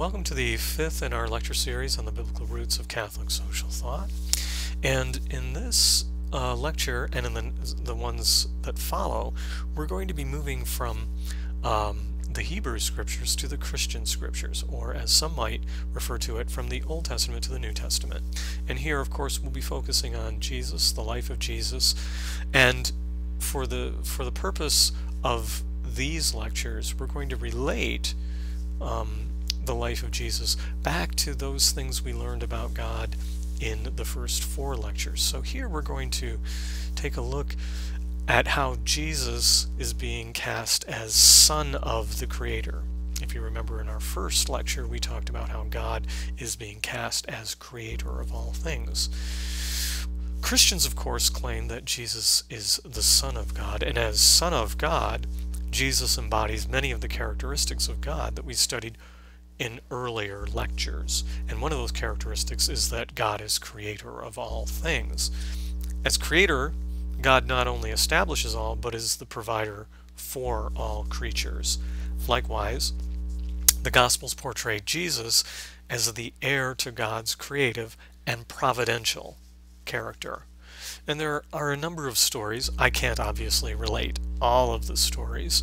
Welcome to the fifth in our lecture series on the biblical roots of Catholic social thought. And in this lecture and in the ones that follow, we're going to be moving from the Hebrew scriptures to the Christian scriptures, or as some might refer to it, from the Old Testament to the New Testament. And here, of course, we'll be focusing on Jesus, the life of Jesus, and for the purpose of these lectures, we're going to relate the life of Jesus back to those things we learned about God in the first four lectures. So here we're going to take a look at how Jesus is being cast as Son of the Creator. If you remember in our first lecture, we talked about how God is being cast as Creator of all things. Christians, of course, claim that Jesus is the Son of God, and as Son of God, Jesus embodies many of the characteristics of God that we studied in earlier lectures. And one of those characteristics is that God is creator of all things. As creator, God not only establishes all, but is the provider for all creatures. Likewise, the Gospels portray Jesus as the heir to God's creative and providential character. And there are a number of stories. I can't obviously relate all of the stories,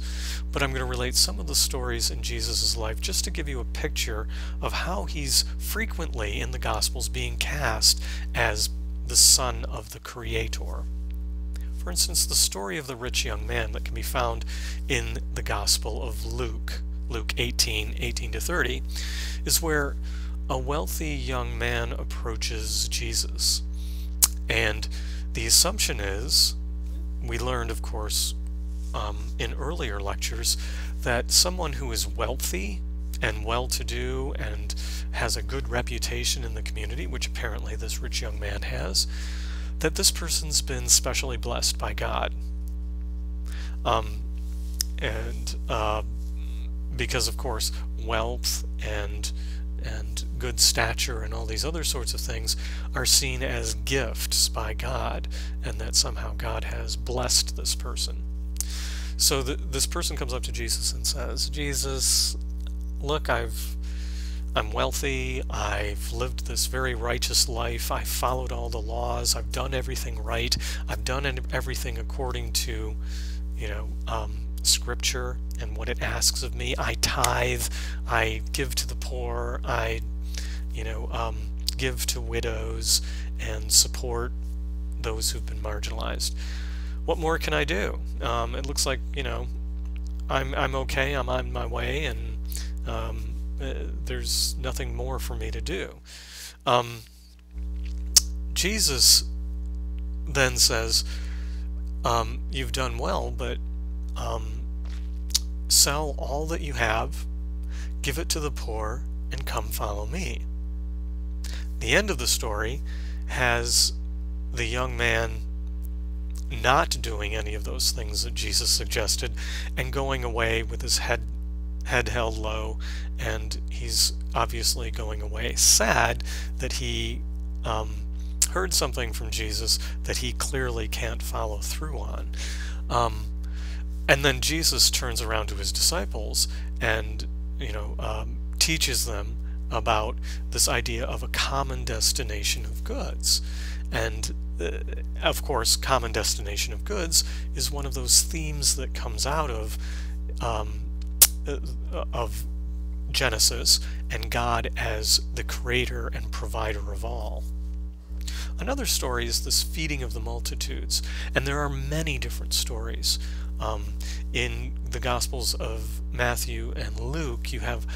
but I'm going to relate some of the stories in Jesus' life just to give you a picture of how he's frequently in the Gospels being cast as the Son of the Creator. For instance, the story of the rich young man that can be found in the Gospel of Luke, Luke 18:18-30, is where a wealthy young man approaches Jesus. And the assumption is, we learned, of course, in earlier lectures, that someone who is wealthy and well-to-do and has a good reputation in the community, which apparently this rich young man has, that this person's been specially blessed by God. Because, of course, wealth and good stature and all these other sorts of things are seen as gifts by God, and that somehow God has blessed this person. So this person comes up to Jesus and says, Jesus, look, I'm wealthy, I've lived this very righteous life, I've followed all the laws, I've done everything right, I've done everything according to, Scripture and what it asks of me. I tithe, I give to the poor, I give to widows and support those who've been marginalized. What more can I do? It looks like, I'm okay, I'm on my way, and there's nothing more for me to do. Jesus then says, you've done well, but sell all that you have, give it to the poor, and come follow me. The end of the story has the young man not doing any of those things that Jesus suggested and going away with his head held low, and he's obviously going away sad that he heard something from Jesus that he clearly can't follow through on. And then Jesus turns around to his disciples and teaches them about this idea of a common destination of goods. And of course, common destination of goods is one of those themes that comes out of Genesis and God as the creator and provider of all. Another story is this feeding of the multitudes, and there are many different stories. In the Gospels of Matthew and Luke, you have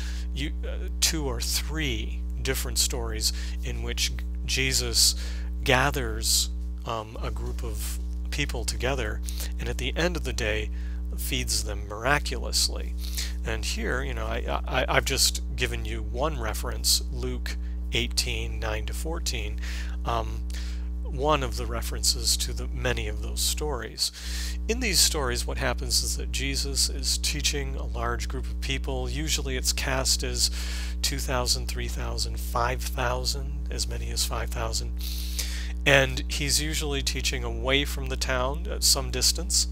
two or three different stories in which Jesus gathers a group of people together, and at the end of the day feeds them miraculously. And here, I've just given you one reference, Luke 18:9-14, one of the references to many of those stories. In these stories, what happens is that Jesus is teaching a large group of people. Usually it's cast as 2,000, 3,000, 5,000, as many as 5,000. And he's usually teaching away from the town at some distance.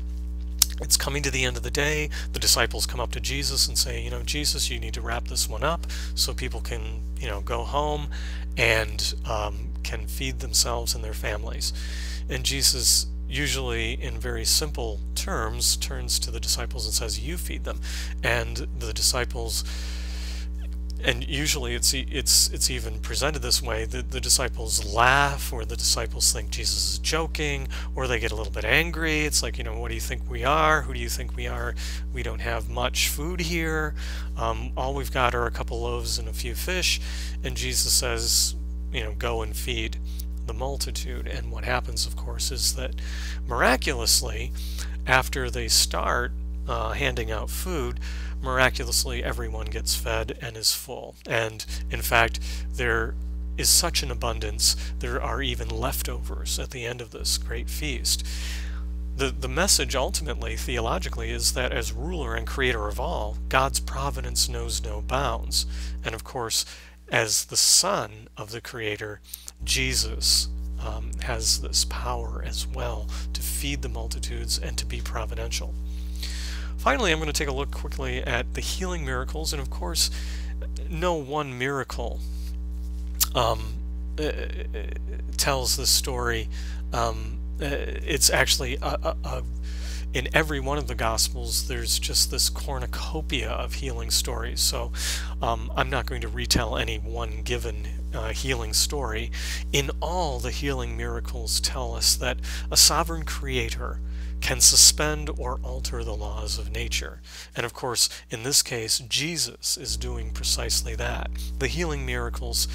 It's coming to the end of the day. The disciples come up to Jesus and say, Jesus, you need to wrap this one up so people can, go home and can feed themselves and their families. And Jesus, usually in very simple terms, turns to the disciples and says, you feed them. And the disciples, and usually it's even presented this way, the disciples laugh, or the disciples think Jesus is joking, or they get a little bit angry. It's like, what do you think we are? Who do you think we are? We don't have much food here. All we've got are a couple loaves and a few fish. And Jesus says, go and feed the multitude. And what happens, of course, is that miraculously, after they start handing out food, miraculously everyone gets fed and is full. And in fact, there is such an abundance, there are even leftovers at the end of this great feast. The message ultimately, theologically, is that as ruler and creator of all, God's providence knows no bounds. And of course, as the Son of the Creator, Jesus has this power as well to feed the multitudes and to be providential. Finally, I'm going to take a look quickly at the healing miracles, and of course, no one miracle tells the story. It's actually in every one of the Gospels, there's just this cornucopia of healing stories. So I'm not going to retell any one given healing story. In all, the healing miracles tell us that a sovereign creator can suspend or alter the laws of nature. And of course, in this case, Jesus is doing precisely that. The healing miracles,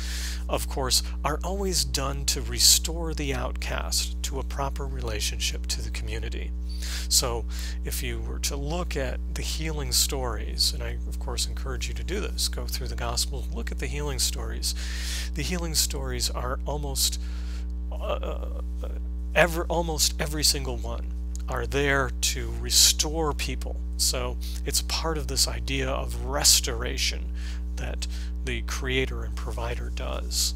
of course, are always done to restore the outcast to a proper relationship to the community. So if you were to look at the healing stories, and I of course encourage you to do this, go through the Gospel, look at the healing stories. The healing stories are almost every single one are there to restore people. So it's part of this idea of restoration that the Creator and Provider does.